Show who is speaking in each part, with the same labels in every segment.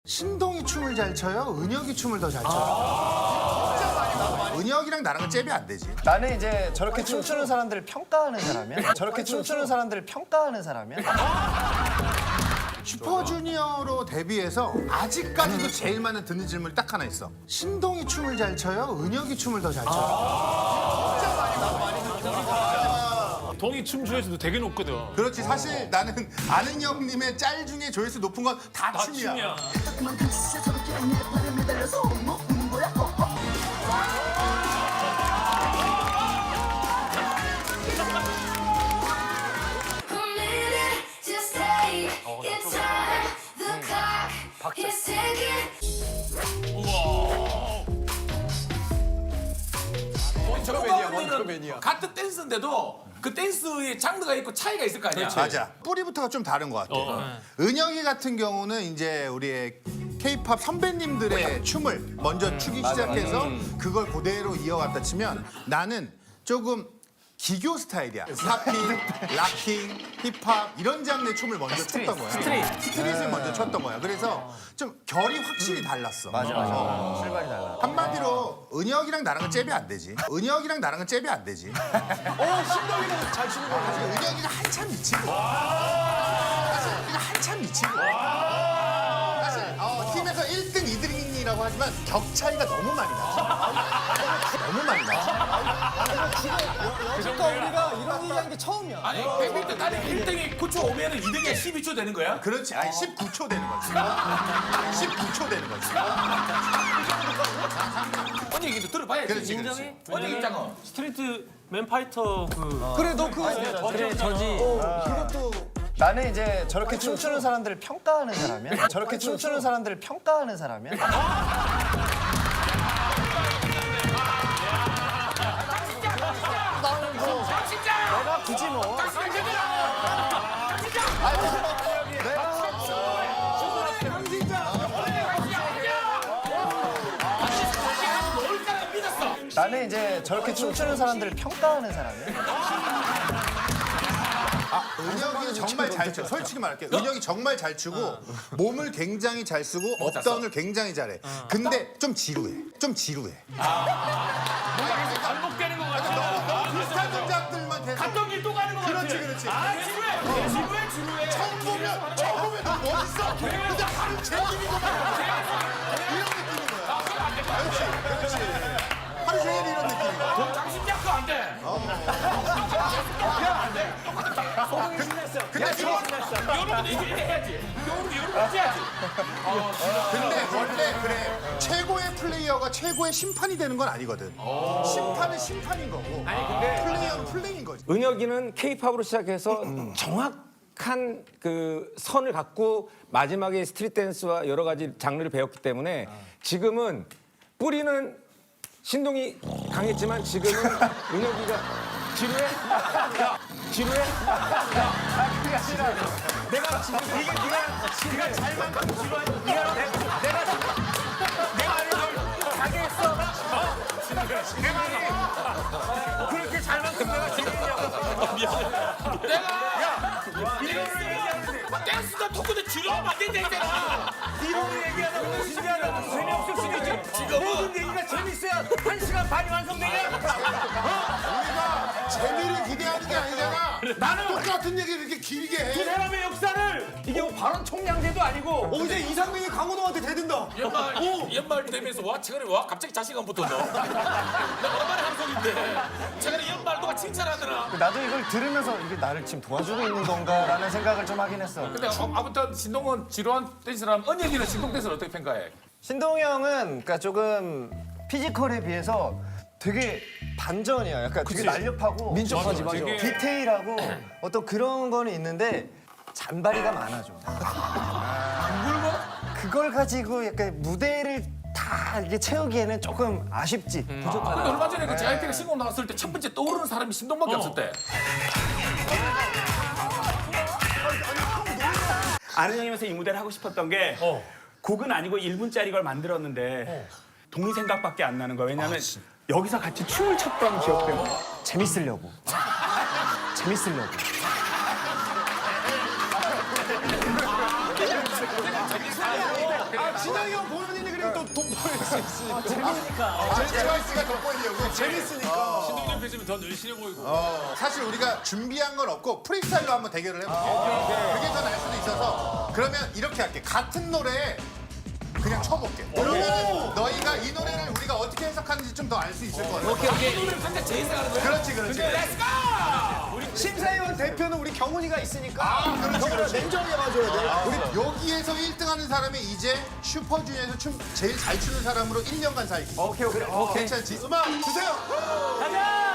Speaker 1: 신동이 춤을 잘 춰요? 은혁이 춤을 더 잘 춰요? 진짜 많이 나와. 은혁이랑 나랑은 잽이 안 되지.
Speaker 2: 나는 이제 저렇게 춤추는 사람들을 평가하는 사람이야. 저렇게 춤추는 사람들을 평가하는 사람이야.
Speaker 1: 슈퍼주니어로 데뷔해서 아직까지도 제일 많은 듣는 질문이 딱 하나 있어. 신동이 춤을 잘 춰요? 은혁이 춤을 더 잘 춰요? 진짜 많이 나와.
Speaker 3: 동이 춤 조회수도 되게 높거든.
Speaker 1: 그렇지. 사실 나는 아는 형님의 짤 중에 조회수 높은 건 다 춤이야.
Speaker 3: 춤이야.
Speaker 4: 저거는 같은 댄스인데도 그 댄스의 장르가 있고 차이가 있을 거 아니야.
Speaker 1: 맞아. 뿌리부터가 좀 다른 것 같아. 은혁이 같은 경우는 이제 우리의 K-팝 선배님들의 춤을 먼저 추기 시작해서 그걸 그대로 이어갔다 치면 나는 조금 기교 스타일이야. 팝핑, 락킹, 힙합 이런 장르의 춤을 먼저 췄던 거야. 스트릿을 먼저 췄던 거야. 그래서 좀 결이 확실히 달랐어.
Speaker 2: 맞아. 출발이 달라.
Speaker 1: 한마디로 은혁이랑 나랑은 잽이 안 되지. 은혁이랑 나랑은 잽이 안 되지.
Speaker 2: 신동이는 잘 추는 거 같아.
Speaker 1: 은혁이가 한참 미치고. 사실 우리가 한참 미치고. 사실 팀에서 1등, 2등이라고 하지만 격 차이가 너무 많이 나. 너무 많이 나.
Speaker 2: 그러니까 우리가 이런 얘기하는 게 처음이야.
Speaker 4: 아니 100m 딸이 1등이 9초 오면은 2등이 12초 되는 거야?
Speaker 1: 그렇지. 아니 19초 되는 거지. 19초 되는 거지.
Speaker 4: 언니 얘기도 들어봐야지.
Speaker 1: 그렇지,
Speaker 4: 인정해? 언니 입장은.
Speaker 3: 스트리트 맨파이터
Speaker 2: 그래 너 그거
Speaker 3: 그래 저지.
Speaker 2: 그것도 나는 이제 저렇게 춤추는 사람들을 평가하는 사람이야. 저렇게 춤추는 사람들을 평가하는 사람이야. 내가 굳이 뭐 나는 이제 저렇게 춤추는 사람들을 평가하는 사람이야.
Speaker 1: 은혁이는 정말 잘 춰. 솔직히 말할게. 은혁이 정말 잘 추고 몸을 굉장히 잘 쓰고 업다운을 굉장히 잘해. 근데 좀 지루해. 좀 지루해.
Speaker 3: 반복되는 것 같아.
Speaker 1: 비슷한 동작들만 계속.
Speaker 3: 갔던 길 또 가는 것 같아.
Speaker 1: 그렇지.
Speaker 3: 아 지루해.
Speaker 1: 처음 보면 너 멋있어. 근데 하루 종일 이거 봐. 이런 느낌인 거야. 그렇지. 하루 종일 이런 느낌인 거야.
Speaker 4: 당신 약도 안 돼. 여러분 이렇게 해야지. 여러분 해야지.
Speaker 1: 근데 원래 그래. 최고의 플레이어가 최고의 심판이 되는 건 아니거든. 심판은 심판인 거고. 플레이어는 플레이인 거지.
Speaker 5: 은혁이는 K-팝으로 시작해서 정확한 그 선을 갖고 마지막에 스트릿 댄스와 여러 가지 장르를 배웠기 때문에 지금은 뿌리는 신동이 강했지만 지금은 은혁이가 지루해? 야, 지루해?
Speaker 3: 내가 지금 네가 잘 만든 지루한 내가 가게 했어. 내 말이 그렇게 잘 만든 내가 지루했냐고.
Speaker 4: 내가
Speaker 3: 이거를 얘기하는데
Speaker 4: 댄스가 토크도 지루하면 안 된다 했잖아.
Speaker 3: 이거를 얘기하다가 진지하다고 재미없을 수도 있지. 모든 얘기가 재밌어야 1시간 반이 완성되냐?
Speaker 1: 우리가 재미를 기대하는 게 아니잖아.
Speaker 3: 나는
Speaker 1: 똑같은 얘기를 이렇게 길게
Speaker 3: 그
Speaker 1: 해.
Speaker 3: 사람의 역사를 이게 뭐 발언 총량제도 아니고
Speaker 2: 이제 이상민이 강호동한테 대든다.
Speaker 4: 연말 되면서 와 최근에 와 갑자기 자신감 붙었노. 내가 얼마나 함성인데 최근에 연말 누가 칭찬하더라.
Speaker 2: 나도 이걸 들으면서 이게 나를 지금 도와주고 있는 건가라는 생각을 좀 하긴 했어.
Speaker 4: 근데 아무튼 신동은 지루한 댄스라면 언니는 신동 댄스를 어떻게 평가해?
Speaker 2: 신동이 형은 그러니까 조금 피지컬에 비해서 되게 반전이야. 약간 되게 날렵하고 민첩하지 맞아. 디테일하고 어떤 그런 거는 있는데 잔바리가 많아 좀. 그걸 가지고 약간 무대를 다 이게 채우기에는 조금 아쉽지. 부족하다.
Speaker 4: 근데 얼마 전에 그 JYP가 신곡 나왔을 때 첫 번째 떠오르는 사람이 신동밖에 없을 때.
Speaker 6: 아는 형이면서 이 무대를 하고 싶었던 게 곡은 아니고 1분짜리 걸 만들었는데 동의 생각밖에 안 나는 거야. 왜냐면 여기서 같이 춤을 췄던 기억 때문에.
Speaker 2: 재밌으려고. 재밌으려고. 진영이 형 보는 일이 그리고 또돈 벌 수 있으니까.
Speaker 1: JYP가 돋보이려고.
Speaker 2: 재밌으니까.
Speaker 4: 신동엽 PC면 더 늘씬해 보이고.
Speaker 1: 사실 우리가 준비한 건 없고 프리스타일로 한번 대결을 해볼게요. 그게 더 나을 수도 있어서 그러면 이렇게 할게. 같은 노래 그냥 쳐볼게. 그러면 너희가 이 노래를 우리가 어떻게 해석하는지 좀 더 알 수 있을 것 같아.
Speaker 4: 오케이. 노래를 각자 제일 잘하는 거야.
Speaker 1: 그렇지.
Speaker 4: 렛츠고!
Speaker 2: 심사위원 대표는 우리 경훈이가 있으니까.
Speaker 1: 그렇지.
Speaker 2: 냉정하게 봐줘야 돼.
Speaker 1: 우리 여기에서 1등하는 사람이 이제 슈퍼주니어에서 춤 제일 잘 추는 사람으로 1년간 살기.
Speaker 2: 오케이.
Speaker 1: 괜찮지? 음악 주세요.
Speaker 3: 가자.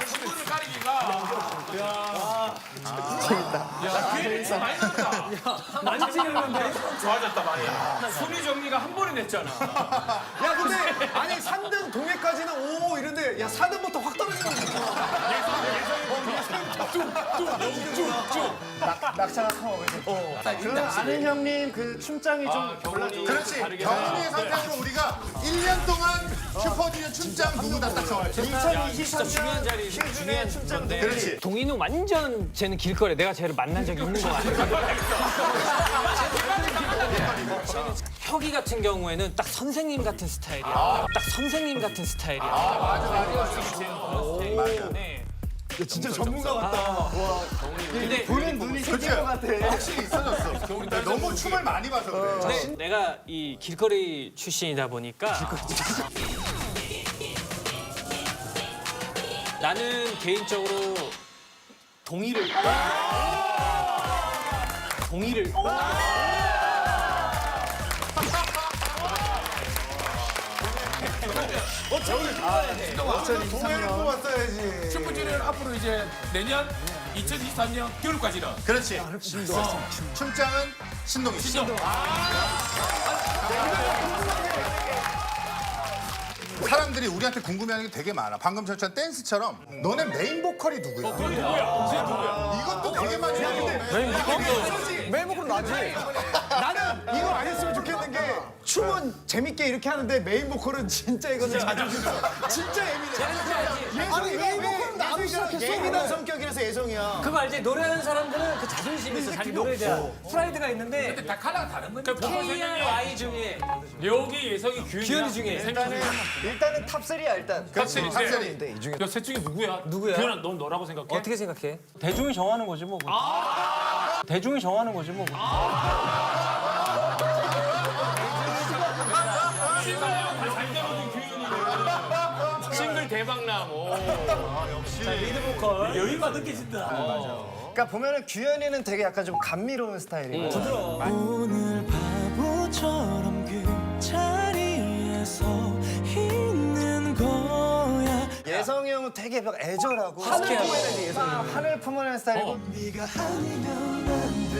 Speaker 4: 친구를 가리기가. 재밌다. 재밌어. 많이 나왔다.
Speaker 3: 많이 찍었는데
Speaker 4: 좋아졌다 많이.
Speaker 3: 순위 정리가 한 번에 냈잖아.
Speaker 2: 야 근데 아니 3등 동해까지는 오 이런데 야 4등부터 확 떨어지는 거 낙차가 커. 그러면 아는 형님 그 춤장이 좀 골라줘.
Speaker 1: 그렇지. 경훈이의 선택으로 우리가 1년 동안 슈퍼주니어 춤장 누구 다 딱 정해.
Speaker 2: 2023년 중요한 춤장.
Speaker 1: 그렇지.
Speaker 7: 동희는 완전 쟤는 길거리 내가 쟤를 만난 적이 있는 것 같아. 혁이 같은 경우에는 딱 선생님 같은 스타일이야. 딱 선생님 같은 스타일이야.
Speaker 2: 진짜 전문가 같다.
Speaker 7: 근데
Speaker 2: 보는 눈이 생긴 것 같아.
Speaker 1: 확실히 있어졌어. 너무 춤을 많이 봐서 그래.
Speaker 7: 근데 내가 이 길거리 출신이다 보니까 나는 개인적으로 동희를
Speaker 1: 동해를 뽑았어야지.
Speaker 4: 슈퍼주니어는 앞으로 이제 내년 2023년 겨울까지는
Speaker 1: 그렇지. 춤장은 신동이. 사람들이 우리한테 궁금해하는 게 되게 많아. 방금 저처럼 댄스처럼 너네 메인 보컬이 누구야? 이것도 되게 많이 하는데
Speaker 2: 메인 보컬은 나지. 나는 이거 안 했으면 좋겠는 게 춤은 재밌게 이렇게 하는데 메인 보컬은 진짜 이거는 자존심 진짜 예민해. 아니 메인 보컬은 나도 시작했어. 예민한 성격이라서 예성이야.
Speaker 7: 그거 알지? 노래하는 사람들은 그 자존심이 있어. 자기 노래에 대한 프라이드가 있는데
Speaker 4: 근데 다 칼라가 다른 거니까.
Speaker 7: KRY 중에
Speaker 3: 여기 예성이
Speaker 7: 규현이 중에
Speaker 2: 일단은 탑 3야 일단.
Speaker 1: 그렇지. 탑셀이.
Speaker 2: 이 중에
Speaker 3: 셋 중에 누구야?
Speaker 7: 누구야?
Speaker 3: 규현아, 넌 너라고 생각해?
Speaker 7: 어떻게 생각해?
Speaker 5: 대중이 정하는 거지 뭐. 대중이 정하는 거지 뭐.
Speaker 3: 싱글 대박나 뭐.
Speaker 4: 여유가 느껴진다.
Speaker 2: 그러니까 보면은 규현이는 되게 약간 좀 감미로운 스타일이고.
Speaker 8: 오늘 바보처럼 그 자리에서 있는 거야.
Speaker 2: 예성이 형은 되게 막 애절하고 하늘 품어내는 예성이 하늘 품어내는 스타일이고.
Speaker 8: 네가 아니면 안 돼.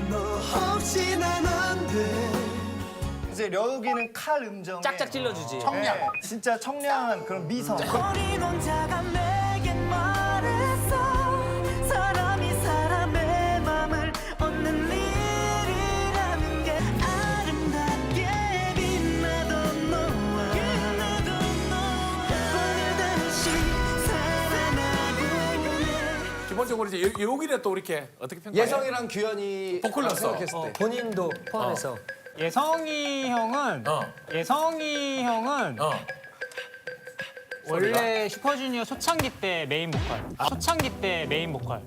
Speaker 8: 너 없이 난 안 돼.
Speaker 2: 이제 려욱이는 칼 음정에
Speaker 7: 짝짝 찔러주지.
Speaker 1: 청량.
Speaker 2: 네, 진짜 청량한 그런 미성.
Speaker 8: 어린 혼자가 내게 말했어. 사람이 사람의 맘을 얻는 일이라는 게 아름답게 빛나던 너와 오늘 다시 살아나고
Speaker 4: 기본적으로 이제 여기를 또 이렇게 어떻게 평가해?
Speaker 2: 예성이랑 규현이
Speaker 4: 보컬로서.
Speaker 2: 생각했을 때.
Speaker 7: 본인도 포함해서.
Speaker 9: 예성이 형은 원래 슈퍼주니어 초창기 때 메인 보컬. 초창기 때 메인 보컬.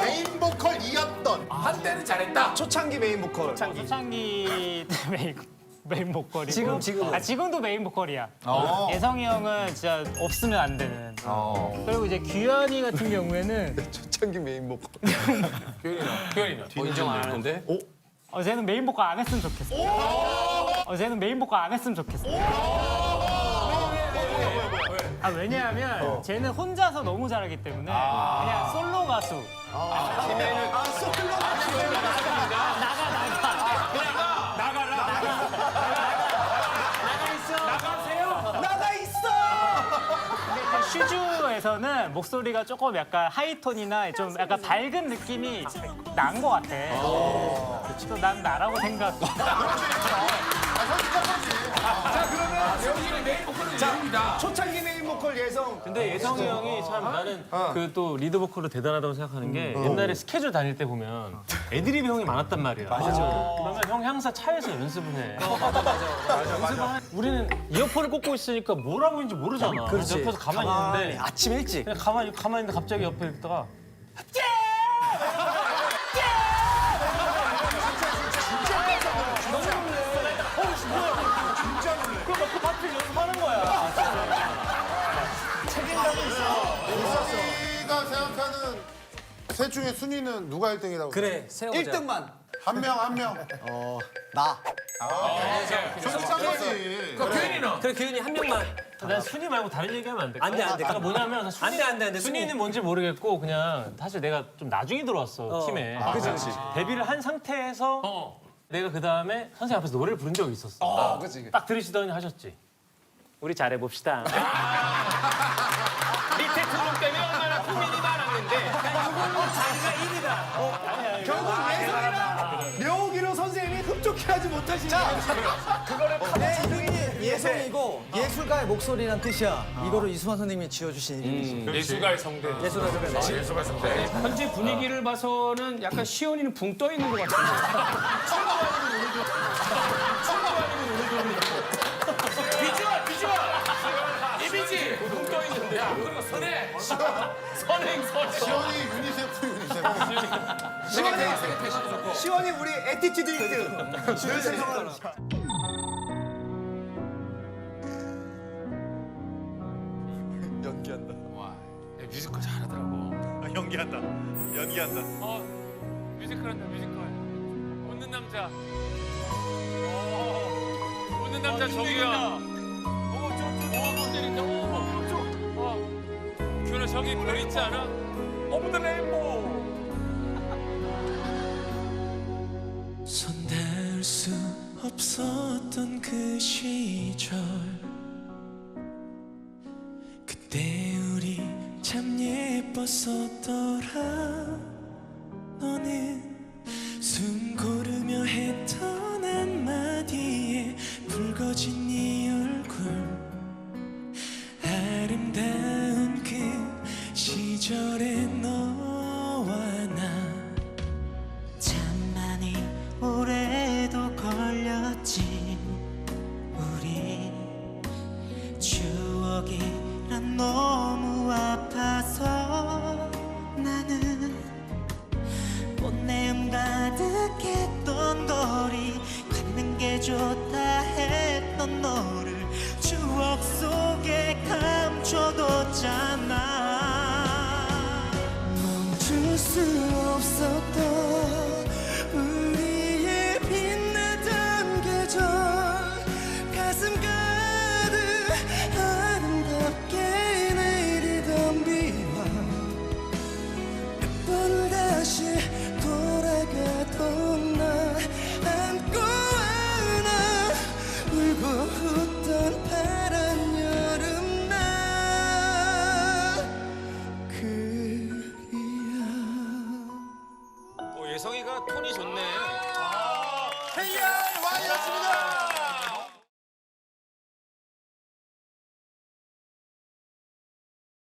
Speaker 1: 메인 보컬이었던.
Speaker 4: 한때는 잘했다.
Speaker 2: 초창기 메인 보컬.
Speaker 9: 초창기 때 메인 보컬이고.
Speaker 7: 지금은?
Speaker 9: 지금도 메인 보컬이야. 예성이 형은 진짜 없으면 안 되는. 그리고 이제 규현이 같은 경우에는
Speaker 2: 초창기 메인 보컬.
Speaker 4: 규현이는
Speaker 5: 인정 안 하는데?
Speaker 9: 쟤는 메인 보컬 안 했으면 좋겠어. 쟤는 메인 보컬 안 했으면 좋겠어. 왜냐하면 쟤는 혼자서 너무 잘하기 때문에 그냥 솔로 가수. 근데 슈즈에서는 목소리가 조금 약간 하이톤이나 좀 약간 밝은 느낌이 난 것 같아. 그래서 난 나라고 생각.
Speaker 2: 초창기 메인 보컬 예성.
Speaker 10: 근데 예성이 형이 참 나는 그 또 리드 보컬로 대단하다고 생각하는 게 옛날에 스케줄 다닐 때 보면 애드립이 형이 많았단 말이야. 맞아. 그러면 형 항상 차에서 연습을 해. 맞아. 우리는 이어폰을 꽂고 있으니까 뭘 하고 있는지 모르잖아. 그래서 옆에서 가만히 있는데
Speaker 7: 아침 일찍.
Speaker 10: 그냥 가만히 있는데 갑자기 옆에 있다가
Speaker 11: 우리가 생각하는 셋 중에 순위는 누가 1등이라고?
Speaker 7: 그래, 세워보자.
Speaker 2: 1등만.
Speaker 11: 한 명.
Speaker 2: 나.
Speaker 1: 정치한 거지.
Speaker 4: 규현이는
Speaker 7: 그래, 규현이 한 명만.
Speaker 10: 난 순위 말고 다른 얘기하면 안 돼.
Speaker 7: 안 돼.
Speaker 10: 그러니까 뭐냐면
Speaker 7: 안 돼.
Speaker 10: 순위는 뭔지 모르겠고 그냥 사실 내가 좀 나중에 들어왔어 팀에. 그치. 데뷔를 한 상태에서 내가 그 다음에 선생님 앞에서 노래를 부른 적이 있었어. 딱 들으시더니 하셨지. 우리 잘해봅시다.
Speaker 3: 밑에 두분 때문에 얼마나 고민이 많았는데
Speaker 2: 결국 예성이랑 려욱이로 선생님이 흡족해하지 못하시는. 그거를
Speaker 12: 예성이고 예술가의 목소리란 뜻이야. 이거를 이수만 선생님이 지어주신 이름이지.
Speaker 3: 예술가의 성대.
Speaker 4: 예술가 성대.
Speaker 3: 현재 분위기를 봐서는 약간 시온이는 붕 떠 있는 것 같은데. 비주얼. 이미지 붕 떠 있는데. 야, 그리고 선행.
Speaker 11: 시원이 유니세프.
Speaker 2: 시원이 우리 애티튜드 1등. 늘 생성하는.
Speaker 4: 뮤지컬 잘하더라고.
Speaker 11: 연기한다.
Speaker 3: 뮤지컬 한다, 뮤지컬. 웃는 남자. 웃는
Speaker 10: 있는 남자 저기야. 규현아 저기 별 있지 않아?
Speaker 6: 오브 더 레인보우.
Speaker 8: 손 닿을 수 없었던 그 시절 그때 우리 참 예뻤었더라 너는 숨 고르며 했던 한마디에 붉어진 네 얼굴 아름다운 그 시절의 너와 나 참 많이 오래도 걸렸지 우리 추억이란 너무 아파서 나는 꽃내음 가득했던 거리 걷는 게 좋다 했던 너를 추억 속에 감춰뒀잖아 멈출 수 없었던 우리의 빛나던 계절 가슴 가득 아름답게 내리던 비와 몇 번 다시 돌아가도 나 안고 안아 울고 웃던 파란 여름날 그리야
Speaker 3: 예성이가 톤이 좋네.
Speaker 1: KR Y였습니다.